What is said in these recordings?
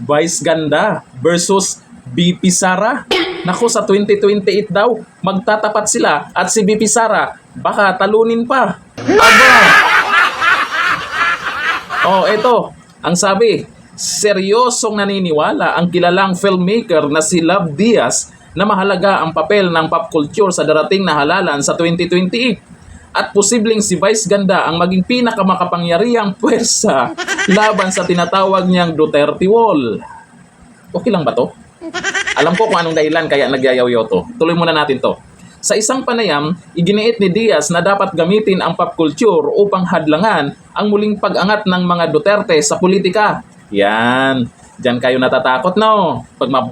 Vice Ganda versus BP Sara. Naku, sa 2028 daw, magtatapat sila at si BP Sara baka talunin pa. Aba! Oh, eto, ang sabi, seryosong naniniwala ang kilalang filmmaker na si Love Diaz na mahalaga ang papel ng pop culture sa darating na halalan sa 2028. At posibleng si Vice Ganda ang maging pinakamakapangyarihang puwersa laban sa tinatawag niyang Duterte Wall. Okay lang ba to? Alam ko kung anong dahilan kaya nagyayaw-yaw to. Tuloy muna natin to. Sa isang panayam, iginiit ni Diaz na dapat gamitin ang pop culture upang hadlangan ang muling pag-angat ng mga Duterte sa politika. Yan. Diyan kayo natatakot, no?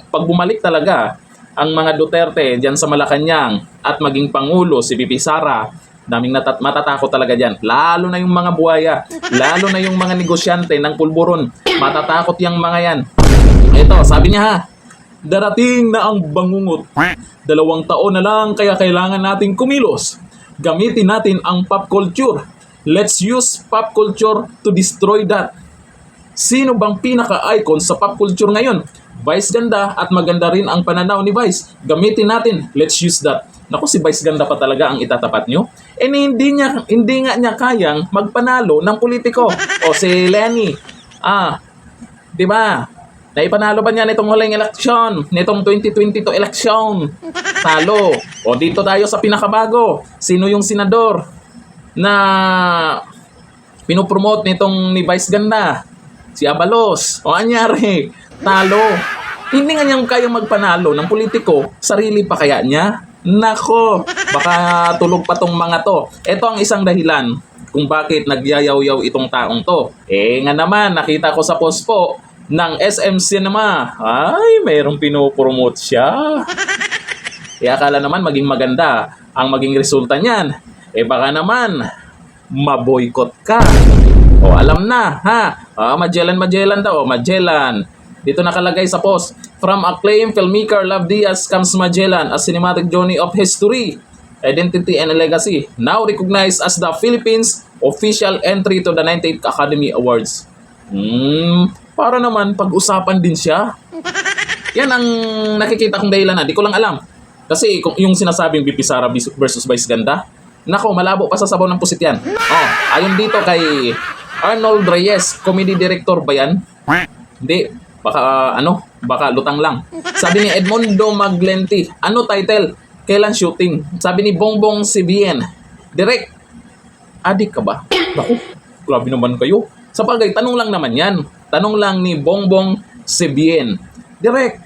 Pag bumalik talaga ang mga Duterte diyan sa Malacanang at maging Pangulo si BP Sara, daming matatakot talaga dyan. Lalo na yung mga buhaya. Lalo na yung mga negosyante ng pulburon. Matatakot yung mga yan. Ito, sabi niya ha. Darating na ang bangungot. 2 taon na lang kaya kailangan nating kumilos. Gamitin natin ang pop culture. Let's use pop culture to destroy that. Sino bang pinaka-icon sa pop culture ngayon? Vice Ganda at maganda rin ang pananaw ni Vice. Gamitin natin. Let's use that. Naku, si Vice Ganda pa talaga ang itatapat nyo. Hindi nga niya kayang magpanalo ng politiko. O si Lenny. Di ba? Naipanalo ba niya nitong huling eleksyon? Nitong 2022 eleksyon? Talo. O dito tayo sa pinakabago. Sino yung senador na pinopromote nitong ni Vice Ganda? Si Abalos. O anyari? Talo. Hindi nga niya kayang magpanalo ng politiko. Sarili pa kaya niya? Nako, baka tulog pa tong mga to. Ito ang isang dahilan kung bakit nagyayaw-yaw itong taong to. Nga naman, nakita ko sa post po ng SM Cinema. Ay, mayroong pinopromote siya. Akala naman maging maganda ang maging resulta niyan. Baka naman, maboykot ka. O, alam na, ha? Magellan daw, Magellan. Dito nakalagay sa post, from acclaimed filmmaker Love Diaz comes Magellan, a cinematic journey of history, identity, and legacy, now recognized as the Philippines' official entry to the 98th Academy Awards. Para naman pag-usapan din siya. Yan ang nakikita kong dahilan na, di ko lang alam. Kasi kung yung sinasabing BP Sara versus Vice Ganda, nako, malabo pa sa sabaw ng pusit yan. Ayon dito kay Arnold Reyes, comedy director ba yan? Hindi. Baka lutang lang. Sabi ni Edmundo Maglenti, ano title? Kailan shooting? Sabi ni Bongbong CBN, direct, adik ka ba? Naku, grabe naman kayo. Sa bagay, tanong lang naman yan. Tanong lang ni Bongbong CBN, direct,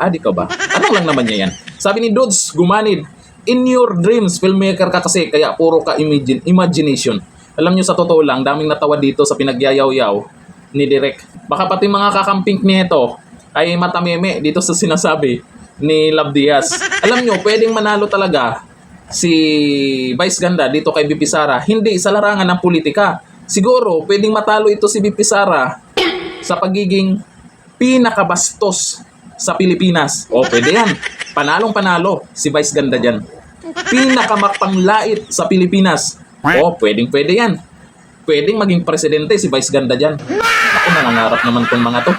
adik ka ba? Tanong lang naman niya yan. Sabi ni Dudes Gumanid, in your dreams, filmmaker ka kasi, kaya puro ka imagination. Alam nyo, sa totoo lang, daming natawa dito sa pinagyayaw-yaw ni Direk. Baka pati mga kakamping nito ay matameme dito sa sinasabi ni Love Diaz. Alam nyo, pwedeng manalo talaga si Vice Ganda dito kay BP Sara, hindi sa larangan ng politika. Siguro, pwedeng matalo ito si BP Sara sa pagiging pinakabastos sa Pilipinas. O, pwede yan. Panalong-panalo si Vice Ganda dyan. Pinakamakpanglait sa Pilipinas. O, pwedeng-pwede yan. Pwedeng maging presidente si Vice Ganda dyan. Ako, nangangarap naman tong mga to.